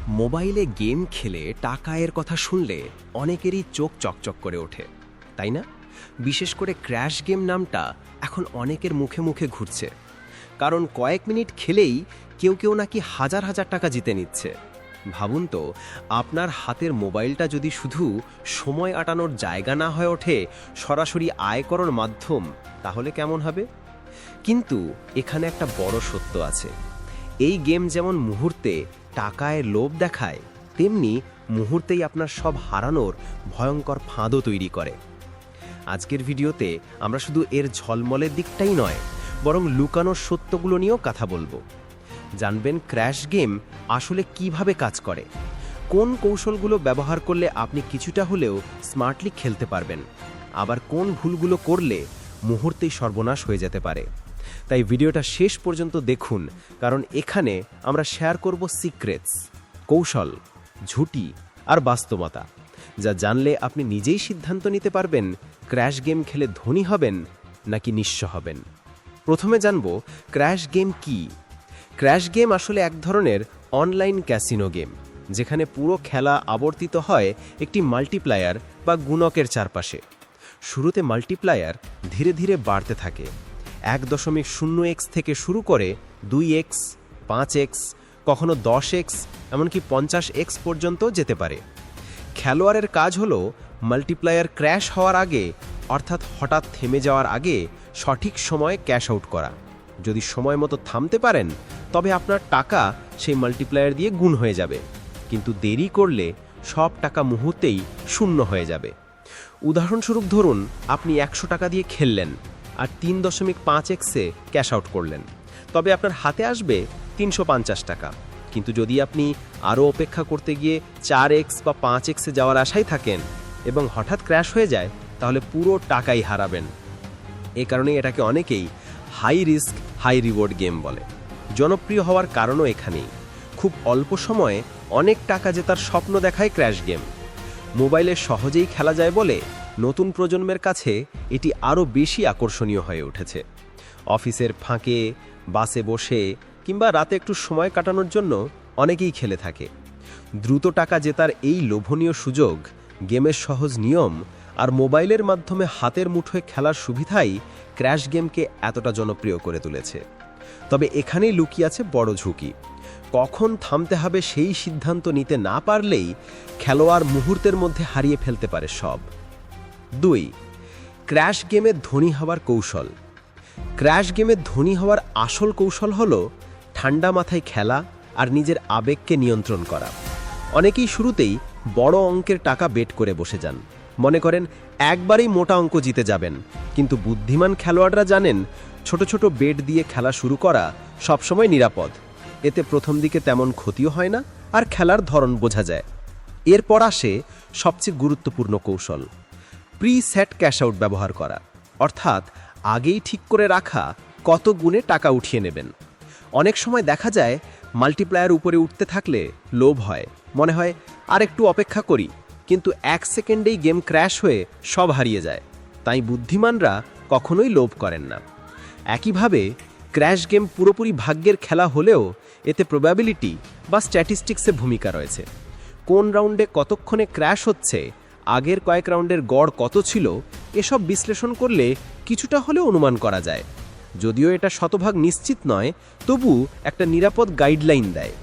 মোবাইলে গেম খেলে টাকা আয়ের কথা শুনলে অনেকেরই চোখ চকচক করে ওঠে, তাই না? বিশেষ করে ক্র্যাশ গেম নামটা এখন অনেকের মুখে মুখে ঘুরছে, কারণ কয়েক মিনিট খেলেই কেউ কেউ নাকি হাজার হাজার টাকা জিতে নিচ্ছে। ভাবুন তো, আপনার হাতের মোবাইলটা যদি শুধু সময় কাটানোর জায়গা না হয়ে ওঠে, সরাসরি আয় করার মাধ্যম, তাহলে কেমন হবে? কিন্তু এখানে একটা বড় সত্য আছে। এই গেম যেমন মুহূর্তে টাকায় লোভ দেখায়, তেমনি মুহূর্তেই আপনার সব হারানোর ভয়ঙ্কর ফাঁদও তৈরি করে। আজকের ভিডিওতে আমরা শুধু এর ঝলমলের দিকটাই নয়, বরং লুকানোর সত্যগুলো নিয়েও কথা বলবো। জানবেন ক্র্যাশ গেম আসলে কিভাবে কাজ করে, কোন কৌশলগুলো ব্যবহার করলে আপনি কিছুটা হলেও স্মার্টলি খেলতে পারবেন, আবার কোন ভুলগুলো করলে মুহূর্তেই সর্বনাশ হয়ে যেতে পারে। তাই ভিডিওটা শেষ পর্যন্ত দেখুন, কারণ এখানে আমরা শেয়ার করব সিক্রেটস, কৌশল, ঝুঁটি আর বাস্তবতা, যা জানলে আপনি নিজেই সিদ্ধান্ত নিতে পারবেন ক্র্যাশ গেম খেলে ধনী হবেন নাকি নিঃস্ব হবেন। প্রথমে জানব ক্র্যাশ গেম কি। ক্র্যাশ গেম আসলে এক ধরনের অনলাইন ক্যাসিনো গেম, যেখানে পুরো খেলা আবর্তিত হয় একটি মাল্টিপ্লায়ার বা গুণকের চারপাশে। শুরুতে মাল্টিপ্লায়ার ধীরে ধীরে বাড়তে থাকে, 1.0x থেকে শুরু করে 2x, 5x, কখনো 10x, এমনকি 50x পর্যন্ত যেতে পারে। খেলোয়াড়ের কাজ হলো মাল্টিপ্লায়ার ক্র্যাশ হওয়ার আগে, অর্থাৎ হঠাৎ থেমে যাওয়ার আগে সঠিক সময়ে ক্যাশ আউট করা। যদি সময় মতো থামতে পারেন, তবে আপনার টাকা সেই মাল্টিপ্লায়ার দিয়ে গুণ হয়ে যাবে, কিন্তু দেরি করলে সব টাকা মুহূর্তেই শূন্য হয়ে যাবে। উদাহরণস্বরূপ ধরুন, আপনি 100 টাকা দিয়ে খেললেন আর 3.5xে ক্যাশ আউট করলেন, তবে আপনার হাতে আসবে 350 টাকা। কিন্তু যদি আপনি আরও অপেক্ষা করতে গিয়ে 4x বা 5xে যাওয়ার আশায় থাকেন এবং হঠাৎ ক্র্যাশ হয়ে যায়, তাহলে পুরো টাকাই হারাবেন। এ কারণে এটাকে অনেকেই high risk high reward game বলে। জনপ্রিয় হওয়ার কারণও এখানেই। খুব অল্প সময়ে অনেক টাকা জেতার স্বপ্ন দেখায় ক্র্যাশ গেম। মোবাইলে সহজেই খেলা যায় বলে নতুন প্রজন্মের কাছে এটি আরও বেশি আকর্ষণীয় হয়ে উঠেছে। অফিসের ফাঁকে, বাসে বসে কিংবা রাতে একটু সময় কাটানোর জন্য অনেকেই খেলে থাকে। দ্রুত টাকা জেতার এই লোভনীয় সুযোগ, গেমের সহজ নিয়ম আর মোবাইলের মাধ্যমে হাতের মুঠোয় খেলার সুবিধাই ক্র্যাশ গেমকে এতটা জনপ্রিয় করে তুলেছে। তবে এখানেই লুকিয়ে আছে বড় ঝুঁকি। কখন থামতে হবে সেই সিদ্ধান্ত নিতে না পারলেই খেলোয়াড় মুহূর্তের মধ্যে হারিয়ে ফেলতে পারে সব। 2. ক্র্যাশ গেমে ধনী হওয়ার কৌশল। ক্র্যাশ গেমে ধনী হওয়ার আসল কৌশল হল ঠান্ডা মাথায় খেলা আর নিজের আবেগকে নিয়ন্ত্রণ করা। অনেকেই শুরুতেই বড় অঙ্কের টাকা বেট করে বসে যান, মনে করেন একবারেই মোটা অঙ্ক জিতে যাবেন। কিন্তু বুদ্ধিমান খেলোয়াড়রা জানেন, ছোট ছোট বেট দিয়ে খেলা শুরু করা সবসময় নিরাপদ। এতে প্রথম দিকে তেমন ক্ষতিও হয় না আর খেলার ধরন বোঝা যায়। এরপর আসে সবচেয়ে গুরুত্বপূর্ণ কৌশল, প্রি সেট ক্যাশ আউট ব্যবহার করা, অর্থাৎ আগেই ঠিক করে রাখা কত গুণে টাকা উঠিয়ে নেবেন। অনেক সময় দেখা যায় মাল্টিপ্লায়ার উপরে উঠতে থাকলে লোভ হয়, মনে হয় আর একটু অপেক্ষা করি, কিন্তু 1 সেকেন্ডেই গেম ক্র্যাশ হয়ে সব হারিয়ে যায়। তাই বুদ্ধিমানরা কখনোই লোভ করেন না। একইভাবে ক্র্যাশ গেম পুরোপুরি ভাগ্যের খেলা হলেও এতে প্রবাবিলিটি বা স্ট্যাটিস্টিক্সের ভূমিকা রয়েছে। কোন রাউন্ডে কতক্ষণে ক্র্যাশ হচ্ছে, আগের কয়েক রাউন্ডের গড় কত ছিল, এসব বিশ্লেষণ করলে কিছুটা হলেও অনুমান করা যায়। যদিও এটা শতভাগ নিশ্চিত নয়, তবু একটা নিরাপদ গাইডলাইন দেয়।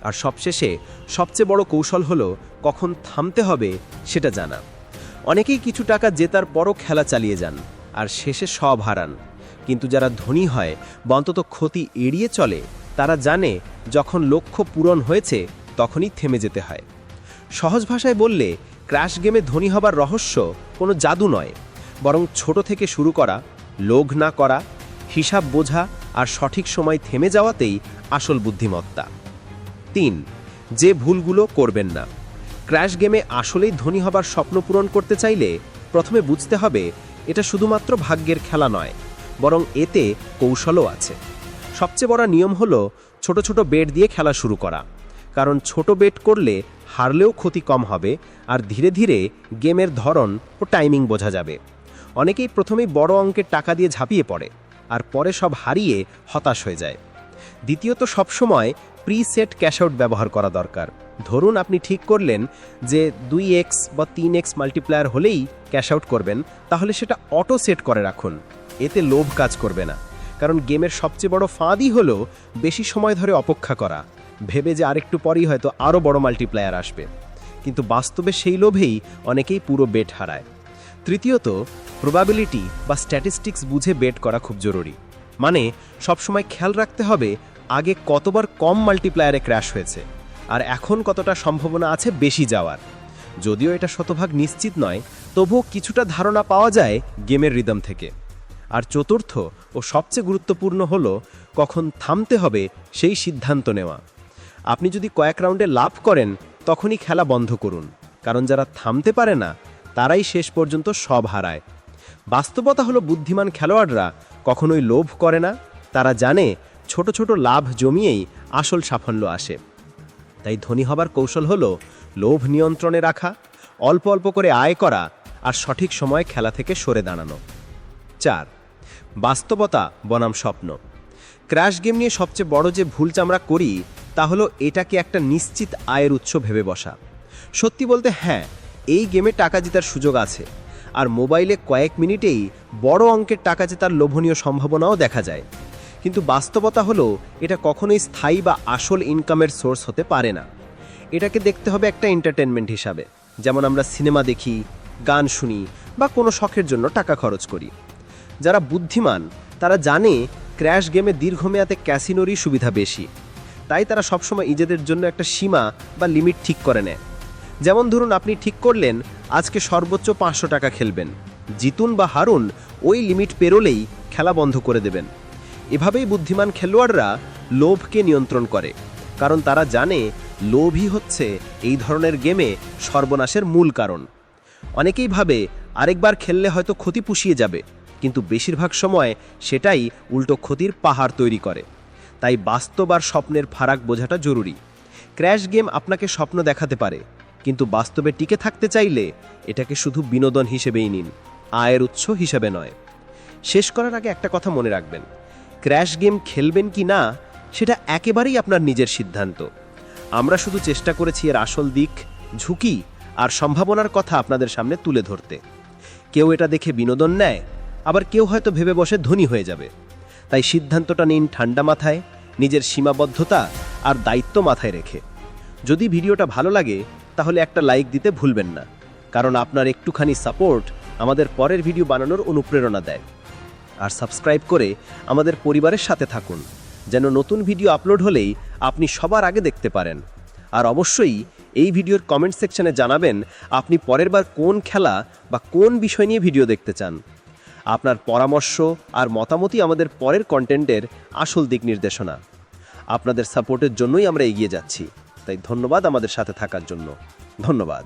আর সবশেষে সবচেয়ে বড় কৌশল হলো কখন থামতে হবে সেটা জানা। অনেকেই কিছু টাকা জেতার পরও খেলা চালিয়ে যান আর শেষে সব হারান। কিন্তু যারা ধনী হয় বা অন্তত ক্ষতি এড়িয়ে চলে, তারা জানে যখন লক্ষ্য পূরণ হয়েছে তখনই থেমে যেতে হয়। সহজ ভাষায় বললে, ক্র্যাশ গেমে ধনী হবার রহস্য কোনো জাদু নয়, বরং ছোট থেকে শুরু করা, লোভ না করা, হিসাব বোঝা আর সঠিক সময় থেমে যাওয়াতেই আসল বুদ্ধিমত্তা। 3. যে ভুলগুলো করবেন না। ক্র্যাশ গেমে আসলেই ধনী হবার স্বপ্ন পূরণ করতে চাইলে প্রথমে বুঝতে হবে এটা শুধুমাত্র ভাগ্যের খেলা নয়, বরং এতে কৌশলও আছে। সবচেয়ে বড় নিয়ম হলো ছোট ছোট বেট দিয়ে খেলা শুরু করা, কারণ ছোট বেট করলে হারলেও ক্ষতি কম হবে আর ধীরে ধীরে গেমের ধরন ও টাইমিং বোঝা যাবে। অনেকেই প্রথমেই বড় অঙ্কের টাকা দিয়ে ঝাঁপিয়ে পড়ে আর পরে সব হারিয়ে হতাশ হয়ে যায়। দ্বিতীয়ত সবসময় প্রিসেট ক্যাশ আউট ব্যবহার করা দরকার। ধরুন আপনি ঠিক করলেন যে 2x বা 3x মাল্টিপ্লায়ার হলেই ক্যাশ আউট করবেন, তাহলে সেটা অটো সেট করে রাখুন। এতে লোভ কাজ করবে না, কারণ গেমের সবচেয়ে বড় ফাঁদই হলো বেশি সময় ধরে অপেক্ষা করা, ভেবে যে আরেকটু পরেই হয়তো আরও বড় মাল্টিপ্লায়ার আসবে। কিন্তু বাস্তবে সেই লোভেই অনেকেই পুরো বেট হারায়। তৃতীয়ত, প্রবাবিলিটি বা স্ট্যাটিস্টিক্স বুঝে বেট করা খুব জরুরি। মানে সবসময় খেয়াল রাখতে হবে আগে কতবার কম মাল্টিপ্লায়ারে ক্র্যাশ হয়েছে আর এখন কতটা সম্ভাবনা আছে বেশি যাওয়ার। যদিও এটা শতভাগ নিশ্চিত নয়, তবুও কিছুটা ধারণা পাওয়া যায় গেমের রিদম থেকে। আর চতুর্থ ও সবচেয়ে গুরুত্বপূর্ণ হলো কখন থামতে হবে সেই সিদ্ধান্ত নেওয়া। আপনি যদি কয়েক রাউন্ডে লাভ করেন তখনই খেলা বন্ধ করুন, কারণ যারা থামতে পারে না তারাই শেষ পর্যন্ত সব হারায়। বাস্তবতা হলো বুদ্ধিমান খেলোয়াড়রা কখনোই লোভ করে না, তারা জানে ছোট ছোট লাভ জমিয়েই আসল সাফল্য আসে। তাই ধনী হবার কৌশল হলো লোভ নিয়ন্ত্রণে রাখা, অল্প অল্প করে আয় করা আর সঠিক সময়ে খেলা থেকে সরে দাঁড়ানো। 4. বাস্তবতা বনাম স্বপ্ন। ক্র্যাশ গেম নিয়ে সবচেয়ে বড় যে ভুলটা আমরা করি তা হলো এটাকে একটা নিশ্চিত আয়ের উৎস ভেবে বসা। সত্যি বলতে হ্যাঁ, এই গেমে টাকা জেতার সুযোগ আছে, আর মোবাইলে কয়েক মিনিটেই বড় অঙ্কের টাকা জেতার লোভনীয় সম্ভাবনাও দেখা যায়। কিন্তু বাস্তবতা হলো এটা কখনোই স্থায়ী বা আসল ইনকামের সোর্স হতে পারে না। এটাকে দেখতে হবে একটা এন্টারটেনমেন্ট হিসাবে, যেমন আমরা সিনেমা দেখি, গান শুনি বা কোনো শখের জন্য টাকা খরচ করি। যারা বুদ্ধিমান তারা জানে ক্র্যাশ গেমে দীর্ঘমেয়াদে ক্যাসিনোরই সুবিধা বেশি, তাই তারা সবসময় নিজেদের জন্য একটা সীমা বা লিমিট ঠিক করে নেয়। যেমন ধরুন আপনি ঠিক করলেন আজকে সর্বোচ্চ 500 টাকা খেলবেন, জিতুন বা হারুন ওই লিমিট পেরোলেই খেলা বন্ধ করে দেবেন। এভাবেই বুদ্ধিমান খেলোয়াড়রা লোভকে নিয়ন্ত্রণ করে, কারণ তারা জানে লোভই হচ্ছে এই ধরনের গেমে সর্বনাশের মূল কারণ। অনেকেই ভাবে আরেকবার খেললে হয়তো ক্ষতি পুষিয়ে যাবে, কিন্তু বেশিরভাগ সময় সেটাই উল্টো ক্ষতির পাহাড় তৈরি করে। তাই বাস্তব আর স্বপ্নের ফারাক বোঝাটা জরুরি। ক্র্যাশ গেম আপনাকে স্বপ্ন দেখাতে পারে, কিন্তু বাস্তবে টিকে থাকতে চাইলে এটাকে শুধু বিনোদন হিসেবেই নিন, আয়ের উৎস হিসেবে নয়। শেষ করার আগে একটা কথা মনে রাখবেন, ক্র্যাশ গেম খেলবেন কি না সেটা একেবারেই আপনার নিজের সিদ্ধান্ত। আমরা শুধু চেষ্টা করেছি এর আসল দিক, ঝুঁকি আর সম্ভাবনার কথা আপনাদের সামনে তুলে ধরতে। কেউ এটা দেখে বিনোদন নেয়, আবার কেউ হয়তো ভেবে বসে ধনী হয়ে যাবে। তাই সিদ্ধান্তটা নিন ঠান্ডা মাথায়, নিজের সীমাবদ্ধতা আর দায়িত্ব মাথায় রেখে। যদি ভিডিওটা ভালো লাগে তাহলে একটা লাইক দিতে ভুলবেন না, কারণ আপনার একটুখানি সাপোর্ট আমাদের পরের ভিডিও বানানোর অনুপ্রেরণা দেয়। আর সাবস্ক্রাইব করে আমাদের পরিবারের সাথে থাকুন, যেন নতুন ভিডিও আপলোড হলেই আপনি সবার আগে দেখতে পারেন। আর অবশ্যই এই ভিডিওর কমেন্ট সেকশনে জানাবেন আপনি পরের বার কোন খেলা বা কোন বিষয় নিয়ে ভিডিও দেখতে চান। আপনার পরামর্শ আর মতামতই আমাদের পরের কন্টেন্টের আসল দিক নির্দেশনা। আপনাদের সাপোর্টের জন্যই আমরা এগিয়ে যাচ্ছি, তাই ধন্যবাদ আমাদের সাথে থাকার জন্য। ধন্যবাদ।